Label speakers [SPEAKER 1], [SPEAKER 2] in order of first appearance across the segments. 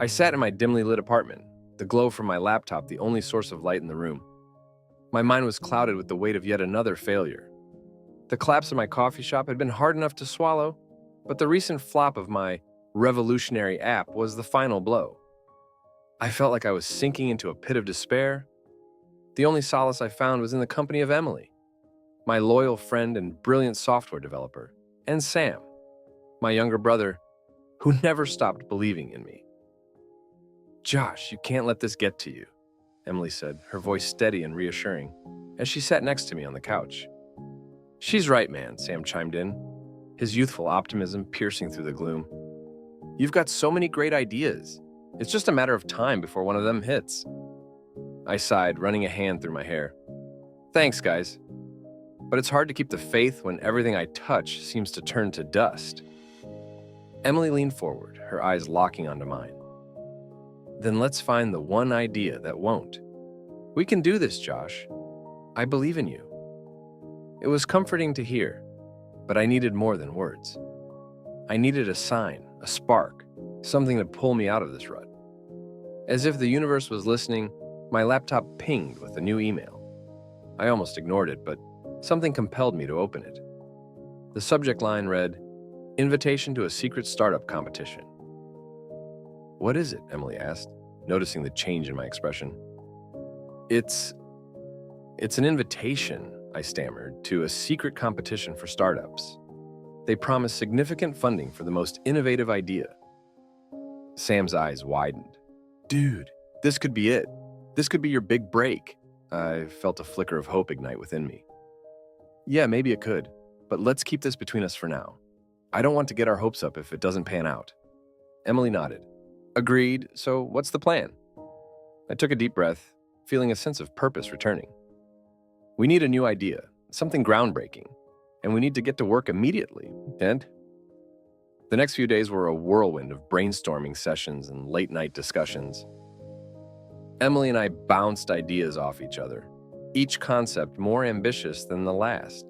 [SPEAKER 1] I sat in my dimly lit apartment, the glow from my laptop the only source of light in the room. My mind was clouded with the weight of yet another failure. The collapse of my coffee shop had been hard enough to swallow, but the recent flop of my revolutionary app was the final blow. I felt like I was sinking into a pit of despair. The only solace I found was in the company of Emily, my loyal friend and brilliant software developer, and Sam, my younger brother, who never stopped believing in me. "Josh, you can't let this get to you," Emily said, her voice steady and reassuring, as she sat next to me on the couch. "She's right, man," Sam chimed in, his youthful optimism piercing through the gloom. "You've got so many great ideas. It's just a matter of time before one of them hits." I sighed, running a hand through my hair. "Thanks, guys. But it's hard to keep the faith when everything I touch seems to turn to dust." Emily leaned forward, her eyes locking onto mine. "Then let's find the one idea that won't. We can do this, Josh. I believe in you." It was comforting to hear, but I needed more than words. I needed a sign, a spark, something to pull me out of this rut. As if the universe was listening, my laptop pinged with a new email. I almost ignored it, but something compelled me to open it. The subject line read, "Invitation to a secret startup competition." "What is it?" Emily asked, noticing the change in my expression. It's an invitation," I stammered, "to a secret competition for startups. They promise significant funding for the most innovative idea." Sam's eyes widened. "Dude, this could be it. This could be your big break." I felt a flicker of hope ignite within me. "Yeah, maybe it could, but let's keep this between us for now. I don't want to get our hopes up if it doesn't pan out." Emily nodded. "Agreed, so what's the plan?" I took a deep breath, feeling a sense of purpose returning. "We need a new idea, something groundbreaking, and we need to get to work immediately, and..." The next few days were a whirlwind of brainstorming sessions and late-night discussions. Emily and I bounced ideas off each other, each concept more ambitious than the last.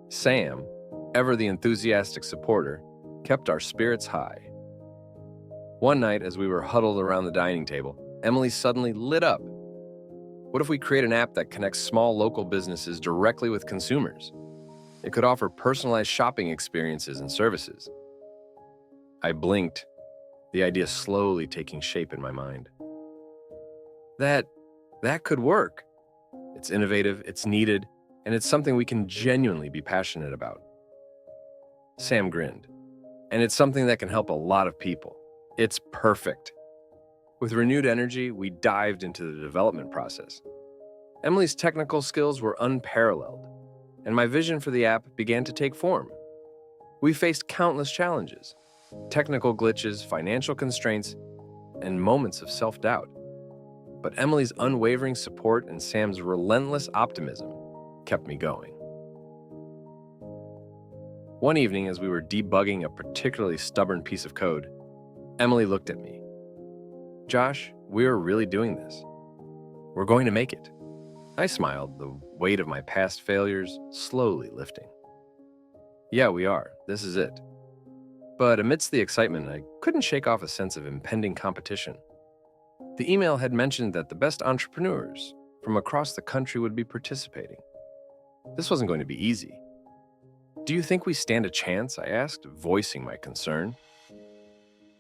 [SPEAKER 1] Sam, ever the enthusiastic supporter, kept our spirits high. One night, as we were huddled around the dining table, Emily suddenly lit up. "What if we create an app that connects small local businesses directly with consumers? It could offer personalized shopping experiences and services." I blinked, the idea slowly taking shape in my mind. That could work. It's innovative, it's needed, and it's something we can genuinely be passionate about. Sam grinned. "And it's something that can help a lot of people. It's perfect." With renewed energy, we dived into the development process. Emily's technical skills were unparalleled, and my vision for the app began to take form. We faced countless challenges, technical glitches, financial constraints, and moments of self-doubt. But Emily's unwavering support and Sam's relentless optimism kept me going. One evening, as we were debugging a particularly stubborn piece of code, Emily looked at me. "Josh, we're really doing this. We're going to make it." I smiled, the weight of my past failures slowly lifting. "Yeah, we are. This is it." But amidst the excitement, I couldn't shake off a sense of impending competition. The email had mentioned that the best entrepreneurs from across the country would be participating. This wasn't going to be easy. "Do you think we stand a chance?" I asked, voicing my concern.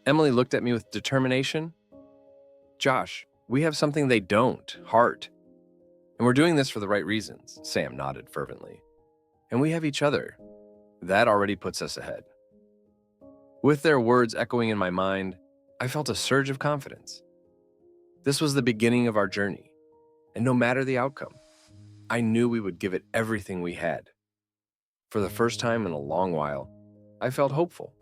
[SPEAKER 1] Emily looked at me with determination. "Josh, we have something they don't, heart. And we're doing this for the right reasons," Sam nodded fervently. "And we have each other. That already puts us ahead." With their words echoing in my mind, I felt a surge of confidence. This was the beginning of our journey, and no matter the outcome, I knew we would give it everything we had. For the first time in a long while, I felt hopeful,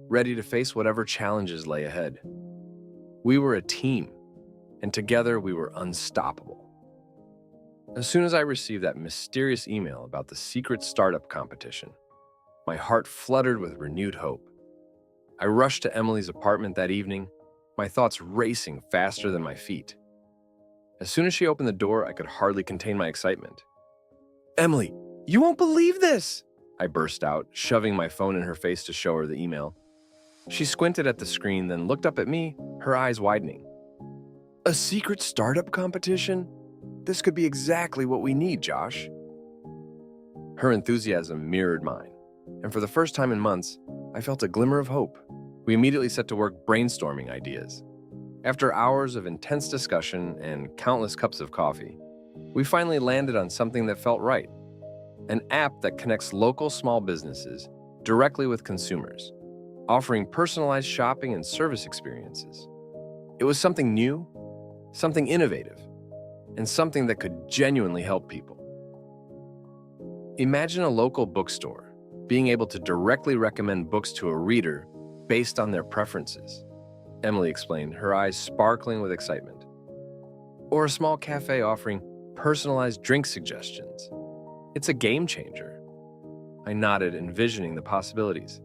[SPEAKER 1] ready to face whatever challenges lay ahead. We were a team, and together we were unstoppable. As soon as I received that mysterious email about the secret startup competition, my heart fluttered with renewed hope. I rushed to Emily's apartment that evening, my thoughts racing faster than my feet. As soon as she opened the door, I could hardly contain my excitement. "Emily, you won't believe this!" I burst out, shoving my phone in her face to show her the email. She squinted at the screen, then looked up at me, her eyes widening. A secret startup competition? This could be exactly what we need, Josh. Her enthusiasm mirrored mine, and for the first time in months, I felt a glimmer of hope. We immediately set to work brainstorming ideas. After hours of intense discussion and countless cups of coffee, we finally landed on something that felt right. An app that connects local small businesses directly with consumers, offering personalized shopping and service experiences. It was something new, something innovative, and something that could genuinely help people. Imagine a local bookstore being able to directly recommend books to a reader based on their preferences, Emily explained, her eyes sparkling with excitement. Or a small cafe offering personalized drink suggestions. It's a game changer. I nodded, envisioning the possibilities.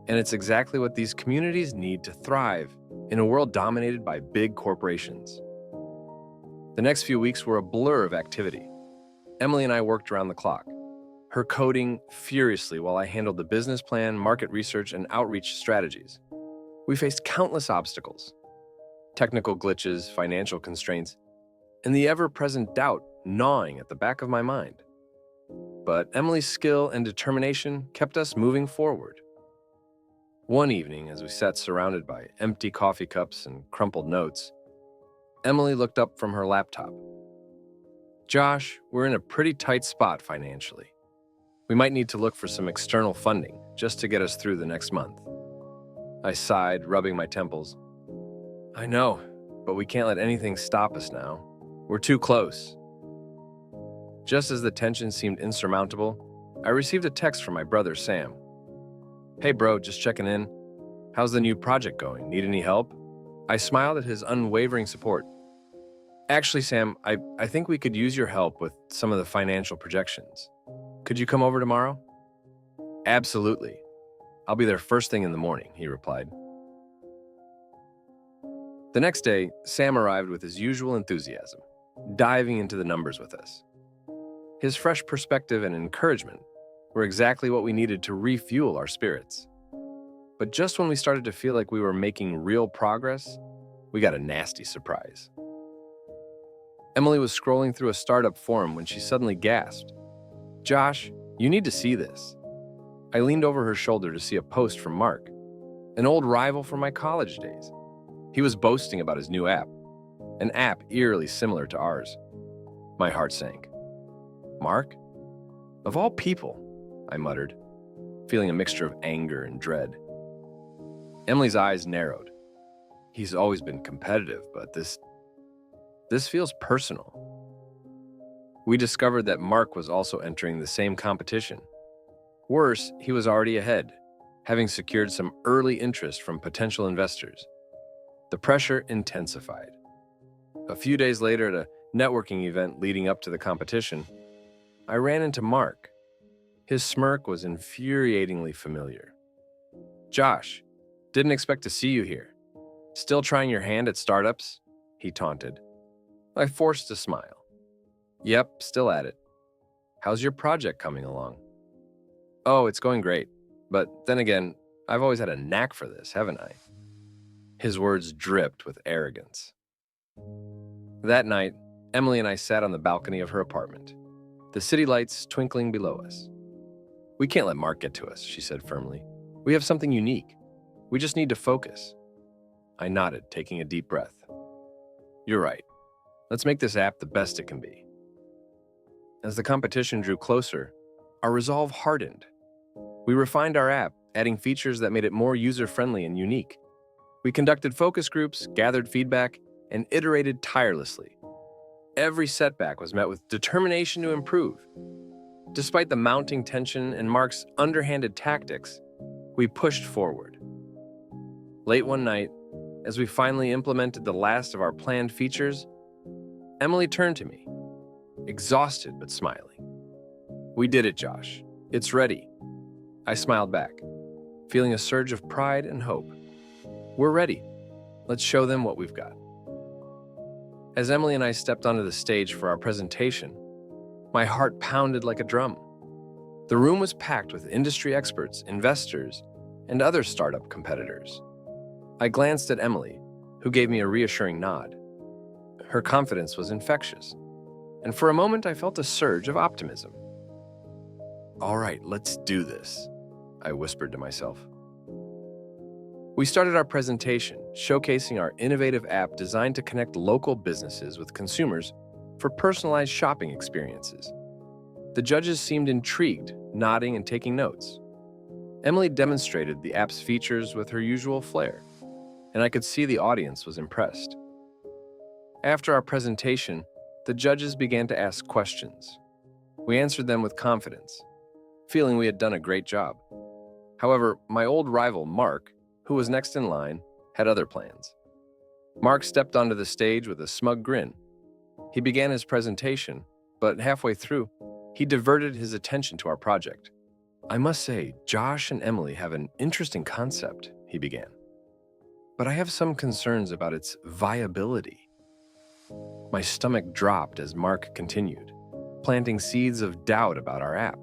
[SPEAKER 1] And it's exactly what these communities need to thrive in a world dominated by big corporations. The next few weeks were a blur of activity. Emily and I worked around the clock, her coding furiously while I handled the business plan, market research, and outreach strategies. We faced countless obstacles, technical glitches, financial constraints, and the ever-present doubt gnawing at the back of my mind. But Emily's skill and determination kept us moving forward. One evening, as we sat surrounded by empty coffee cups and crumpled notes, Emily looked up from her laptop. Josh, we're in a pretty tight spot financially. We might need to look for some external funding just to get us through the next month. I sighed, rubbing my temples. I know, but we can't let anything stop us now. We're too close. Just as the tension seemed insurmountable, I received a text from my brother, Sam. Hey bro, just checking in. How's the new project going? Need any help? I smiled at his unwavering support. Actually, Sam, I think we could use your help with some of the financial projections. Could you come over tomorrow? Absolutely. I'll be there first thing in the morning, he replied. The next day, Sam arrived with his usual enthusiasm, diving into the numbers with us. His fresh perspective and encouragement were exactly what we needed to refuel our spirits. But just when we started to feel like we were making real progress, we got a nasty surprise. Emily was scrolling through a startup forum when she suddenly gasped. Josh, you need to see this. I leaned over her shoulder to see a post from Mark, an old rival from my college days. He was boasting about his new app, an app eerily similar to ours. My heart sank. Mark? Of all people, I muttered, feeling a mixture of anger and dread. Emily's eyes narrowed. He's always been competitive, but this feels personal. We discovered that Mark was also entering the same competition. Worse, he was already ahead, having secured some early interest from potential investors. The pressure intensified. A few days later, at a networking event leading up to the competition, I ran into Mark. His smirk was infuriatingly familiar. Josh, didn't expect to see you here. Still trying your hand at startups? He taunted. I forced a smile. Yep, still at it. How's your project coming along? Oh, it's going great. But then again, I've always had a knack for this, haven't I? His words dripped with arrogance. That night, Emily and I sat on the balcony of her apartment, the city lights twinkling below us. We can't let Mark get to us, she said firmly. We have something unique. We just need to focus. I nodded, taking a deep breath. You're right. Let's make this app the best it can be. As the competition drew closer, our resolve hardened. We refined our app, adding features that made it more user-friendly and unique. We conducted focus groups, gathered feedback, and iterated tirelessly. Every setback was met with determination to improve. Despite the mounting tension and Mark's underhanded tactics, we pushed forward. Late one night, as we finally implemented the last of our planned features, Emily turned to me, exhausted but smiling. We did it, Josh. It's ready. I smiled back, feeling a surge of pride and hope. We're ready. Let's show them what we've got. As Emily and I stepped onto the stage for our presentation, my heart pounded like a drum. The room was packed with industry experts, investors, and other startup competitors. I glanced at Emily, who gave me a reassuring nod. Her confidence was infectious, and for a moment I felt a surge of optimism. "All right, let's do this," I whispered to myself. We started our presentation, showcasing our innovative app designed to connect local businesses with consumers for personalized shopping experiences. The judges seemed intrigued, nodding and taking notes. Emily demonstrated the app's features with her usual flair, and I could see the audience was impressed. After our presentation, the judges began to ask questions. We answered them with confidence, feeling we had done a great job. However, my old rival, Mark, who was next in line, had other plans. Mark stepped onto the stage with a smug grin. He began his presentation, but halfway through, he diverted his attention to our project. "I must say, Josh and Emily have an interesting concept," he began. "But I have some concerns about its viability." My stomach dropped as Mark continued, planting seeds of doubt about our app.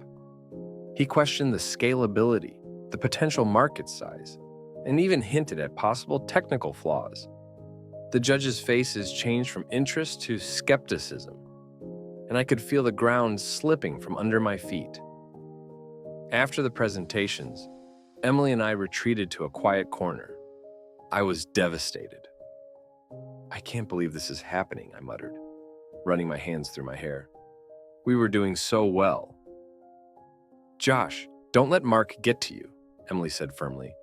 [SPEAKER 1] He questioned the scalability, the potential market size, and even hinted at possible technical flaws. The judges' faces changed from interest to skepticism, and I could feel the ground slipping from under my feet. After the presentations, Emily and I retreated to a quiet corner. I was devastated. "I can't believe this is happening," I muttered, running my hands through my hair. We were doing so well. "Josh, don't let Mark get to you," Emily said firmly.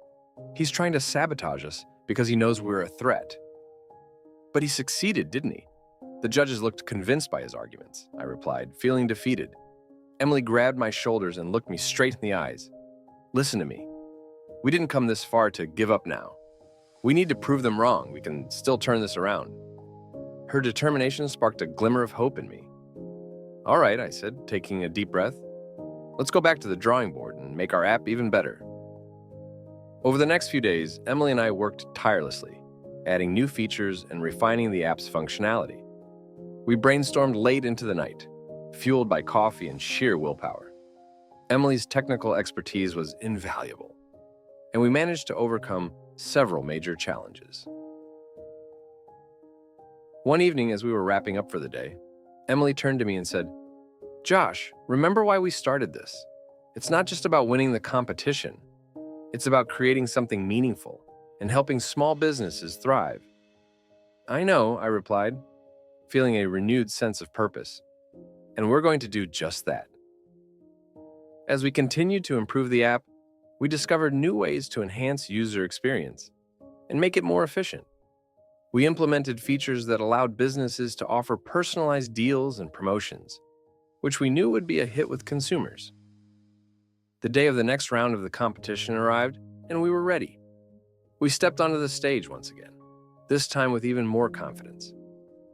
[SPEAKER 1] "He's trying to sabotage us because he knows we're a threat." "But he succeeded, didn't he?" The judges looked convinced by his arguments, I replied, feeling defeated. Emily grabbed my shoulders and looked me straight in the eyes. "Listen to me. We didn't come this far to give up now. We need to prove them wrong. We can still turn this around." Her determination sparked a glimmer of hope in me. "All right," I said, taking a deep breath. "Let's go back to the drawing board and make our app even better." Over the next few days, Emily and I worked tirelessly, adding new features and refining the app's functionality. We brainstormed late into the night, fueled by coffee and sheer willpower. Emily's technical expertise was invaluable, and we managed to overcome several major challenges. One evening, as we were wrapping up for the day, Emily turned to me and said, "Josh, remember why we started this? It's not just about winning the competition. It's about creating something meaningful and helping small businesses thrive." "I know," I replied, feeling a renewed sense of purpose. "And we're going to do just that." As we continued to improve the app, we discovered new ways to enhance user experience and make it more efficient. We implemented features that allowed businesses to offer personalized deals and promotions, which we knew would be a hit with consumers. The day of the next round of the competition arrived, and we were ready. We stepped onto the stage once again, this time with even more confidence.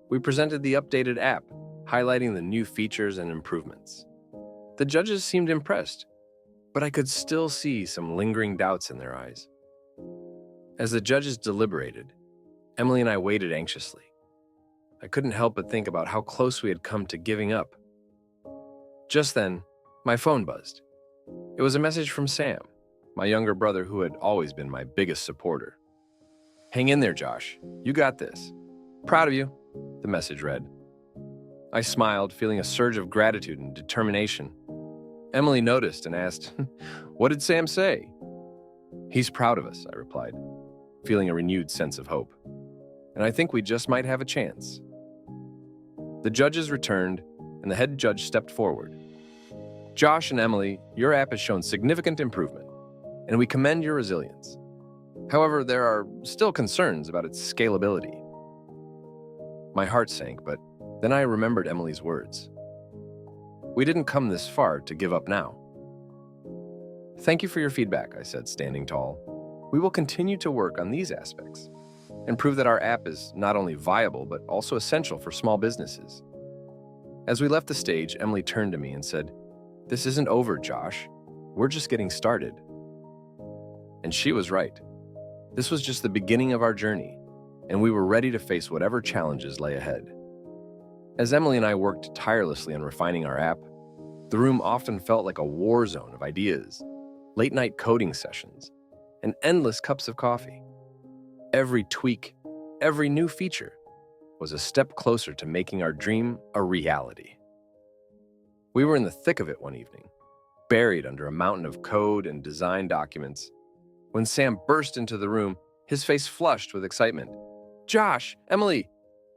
[SPEAKER 1] We presented the updated app, highlighting the new features and improvements. The judges seemed impressed, but I could still see some lingering doubts in their eyes. As the judges deliberated, Emily and I waited anxiously. I couldn't help but think about how close we had come to giving up. Just then, my phone buzzed. It was a message from Sam, my younger brother who had always been my biggest supporter. "Hang in there, Josh. You got this. Proud of you," the message read. I smiled, feeling a surge of gratitude and determination. Emily noticed and asked, "What did Sam say?" "He's proud of us," I replied, feeling a renewed sense of hope. "And I think we just might have a chance." The judges returned, and the head judge stepped forward. "Josh and Emily, your app has shown significant improvement, and we commend your resilience. However, there are still concerns about its scalability." My heart sank, but then I remembered Emily's words. We didn't come this far to give up now. "Thank you for your feedback," I said, standing tall. "We will continue to work on these aspects and prove that our app is not only viable, but also essential for small businesses." As we left the stage, Emily turned to me and said, "This isn't over, Josh. We're just getting started." And she was right. This was just the beginning of our journey, and we were ready to face whatever challenges lay ahead. As Emily and I worked tirelessly on refining our app, the room often felt like a war zone of ideas, late-night coding sessions, and endless cups of coffee. Every tweak, every new feature was a step closer to making our dream a reality. We were in the thick of it one evening, buried under a mountain of code and design documents, when Sam burst into the room, his face flushed with excitement. "Josh, Emily,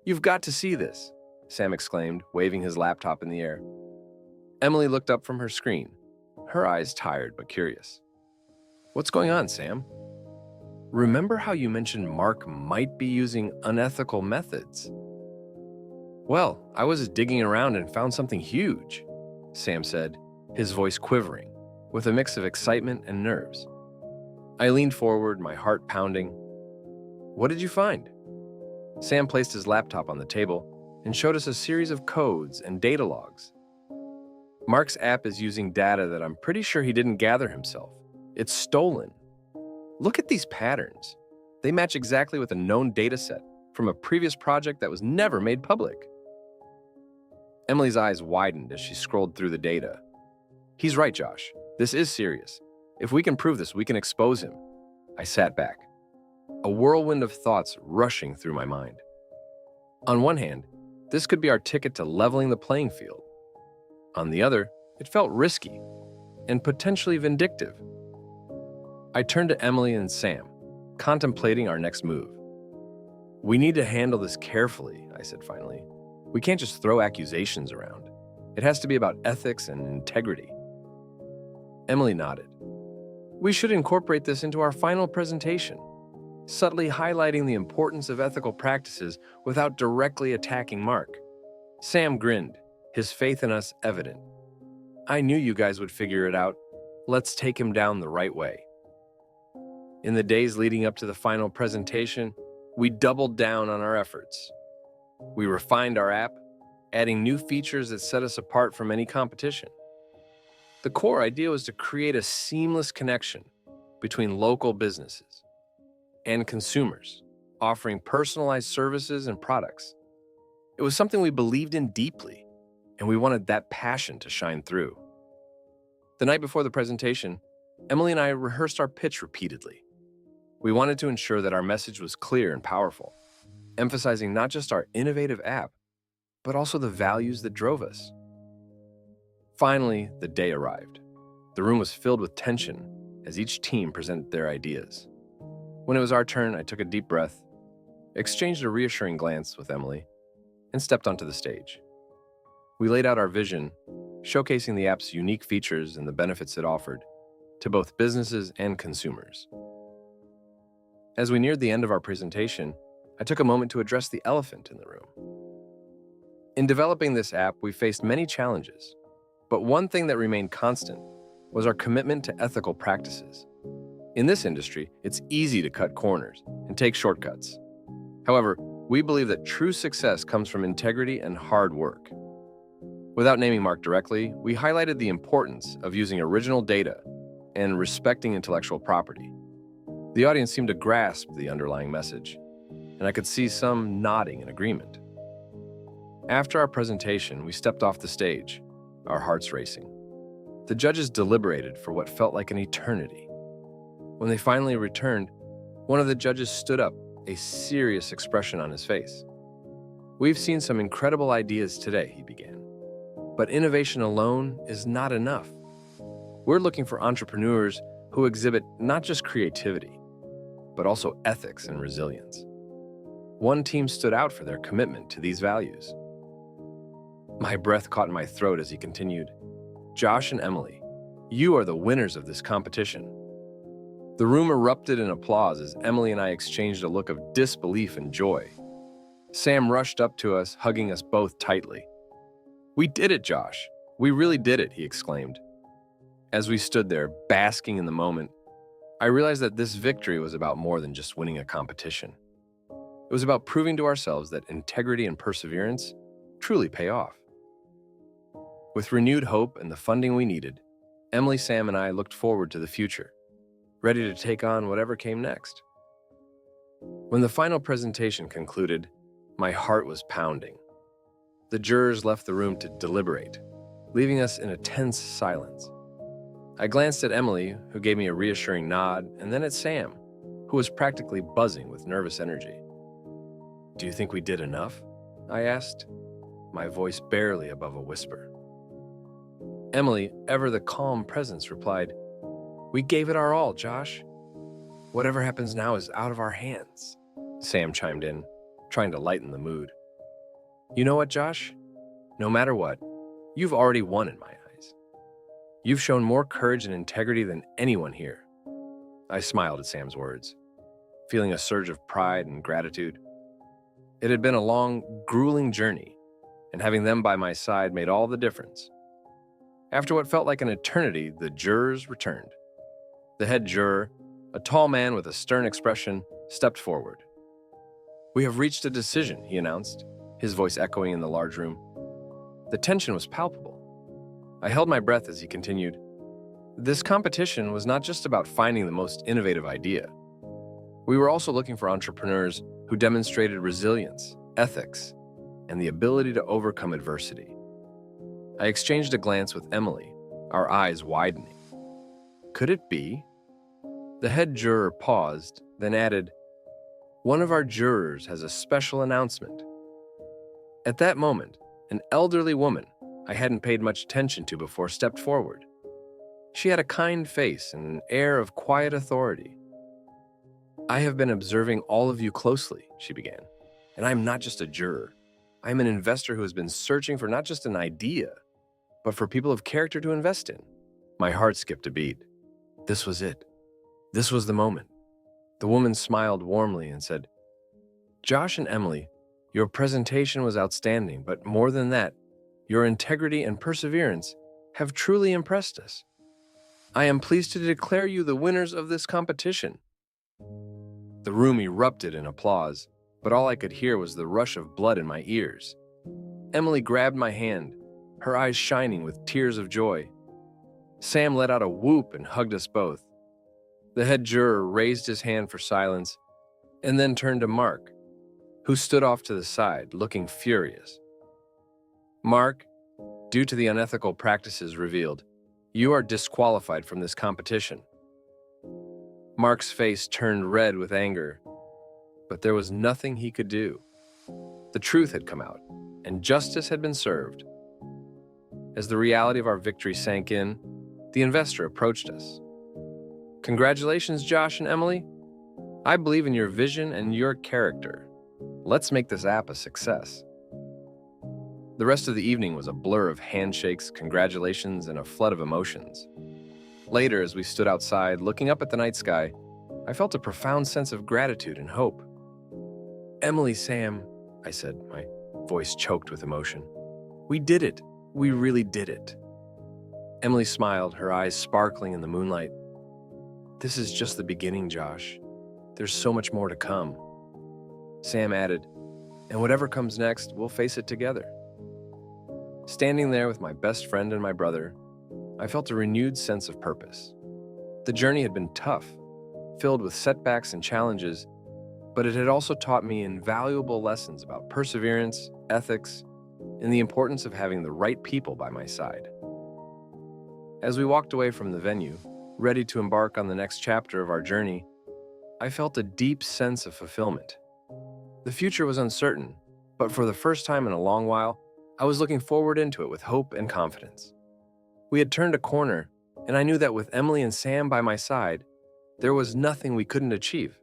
[SPEAKER 1] you've got to see this," Sam exclaimed, waving his laptop in the air. Emily looked up from her screen, her eyes tired but curious. "What's going on, Sam? Remember how you mentioned Mark might be using unethical methods?" "Well, I was digging around and found something huge," Sam said, his voice quivering, with a mix of excitement and nerves. I leaned forward, my heart pounding. "What did you find?" Sam placed his laptop on the table and showed us a series of codes and data logs. "Mark's app is using data that I'm pretty sure he didn't gather himself. It's stolen. Look at these patterns. They match exactly with a known data set from a previous project that was never made public." Emily's eyes widened as she scrolled through the data. "He's right, Josh. This is serious. If we can prove this, we can expose him." I sat back, a whirlwind of thoughts rushing through my mind. On one hand, this could be our ticket to leveling the playing field. On the other, it felt risky and potentially vindictive. I turned to Emily and Sam, contemplating our next move. "We need to handle this carefully," I said finally. "We can't just throw accusations around. It has to be about ethics and integrity." Emily nodded. "We should incorporate this into our final presentation, subtly highlighting the importance of ethical practices without directly attacking Mark." Sam grinned, his faith in us evident. "I knew you guys would figure it out. Let's take him down the right way." In the days leading up to the final presentation, we doubled down on our efforts. We refined our app, adding new features that set us apart from any competition. The core idea was to create a seamless connection between local businesses and consumers, offering personalized services and products. It was something we believed in deeply, and we wanted that passion to shine through. The night before the presentation, Emily and I rehearsed our pitch repeatedly. We wanted to ensure that our message was clear and powerful, emphasizing not just our innovative app, but also the values that drove us. Finally, the day arrived. The room was filled with tension as each team presented their ideas. When it was our turn, I took a deep breath, exchanged a reassuring glance with Emily, and stepped onto the stage. We laid out our vision, showcasing the app's unique features and the benefits it offered to both businesses and consumers. As we neared the end of our presentation, I took a moment to address the elephant in the room. In developing this app, we faced many challenges, but one thing that remained constant was our commitment to ethical practices. In this industry, it's easy to cut corners and take shortcuts. However, we believe that true success comes from integrity and hard work. Without naming Mark directly, we highlighted the importance of using original data and respecting intellectual property. The audience seemed to grasp the underlying message, and I could see some nodding in agreement. After our presentation, we stepped off the stage, our hearts racing. The judges deliberated for what felt like an eternity. When they finally returned, one of the judges stood up, a serious expression on his face. "We've seen some incredible ideas today," he began. "But innovation alone is not enough. We're looking for entrepreneurs who exhibit not just creativity, but also ethics and resilience." One team stood out for their commitment to these values. My breath caught in my throat as he continued, "Josh and Emily, you are the winners of this competition." The room erupted in applause as Emily and I exchanged a look of disbelief and joy. Sam rushed up to us, hugging us both tightly. "We did it, Josh. We really did it," he exclaimed. As we stood there, basking in the moment, I realized that this victory was about more than just winning a competition. It was about proving to ourselves that integrity and perseverance truly pay off. With renewed hope and the funding we needed, Emily, Sam, and I looked forward to the future, ready to take on whatever came next. When the final presentation concluded, my heart was pounding. The jurors left the room to deliberate, leaving us in a tense silence. I glanced at Emily, who gave me a reassuring nod, and then at Sam, who was practically buzzing with nervous energy. "Do you think we did enough?" I asked, my voice barely above a whisper. Emily, ever the calm presence, replied, "We gave it our all, Josh. Whatever happens now is out of our hands." Sam chimed in, trying to lighten the mood. "You know what, Josh? No matter what, you've already won in my eyes. You've shown more courage and integrity than anyone here." I smiled at Sam's words, feeling a surge of pride and gratitude. It had been a long, grueling journey, and having them by my side made all the difference. After what felt like an eternity, the jurors returned. The head juror, a tall man with a stern expression, stepped forward. "We have reached a decision," he announced, his voice echoing in the large room. The tension was palpable. I held my breath as he continued. "This competition was not just about finding the most innovative idea. We were also looking for entrepreneurs who demonstrated resilience, ethics, and the ability to overcome adversity." I exchanged a glance with Emily, our eyes widening. Could it be? The head juror paused, then added, "One of our jurors has a special announcement." At that moment, an elderly woman I hadn't paid much attention to before stepped forward. She had a kind face and an air of quiet authority. "I have been observing all of you closely," she began, "and I am not just a juror. I am an investor who has been searching for not just an idea, but for people of character to invest in." My heart skipped a beat. This was it. This was the moment. The woman smiled warmly and said, "Josh and Emily, your presentation was outstanding, but more than that, your integrity and perseverance have truly impressed us. I am pleased to declare you the winners of this competition." The room erupted in applause, but all I could hear was the rush of blood in my ears. Emily grabbed my hand, her eyes shining with tears of joy. Sam let out a whoop and hugged us both. The head juror raised his hand for silence and then turned to Mark, who stood off to the side, looking furious. "Mark, due to the unethical practices revealed, you are disqualified from this competition." Mark's face turned red with anger, but there was nothing he could do. The truth had come out, and justice had been served. As the reality of our victory sank in, the investor approached us. "Congratulations, Josh and Emily. I believe in your vision and your character. Let's make this app a success." The rest of the evening was a blur of handshakes, congratulations, and a flood of emotions. Later, as we stood outside looking up at the night sky, I felt a profound sense of gratitude and hope. "Emily, Sam," I said, my voice choked with emotion. "We did it. We really did it." Emily smiled, her eyes sparkling in the moonlight. "This is just the beginning, Josh. There's so much more to come." Sam added, "And whatever comes next, we'll face it together." Standing there with my best friend and my brother, I felt a renewed sense of purpose. The journey had been tough, filled with setbacks and challenges, but it had also taught me invaluable lessons about perseverance, ethics, and the importance of having the right people by my side. As we walked away from the venue, ready to embark on the next chapter of our journey, I felt a deep sense of fulfillment. The future was uncertain, but for the first time in a long while, I was looking forward into it with hope and confidence. We had turned a corner, and I knew that with Emily and Sam by my side, there was nothing we couldn't achieve.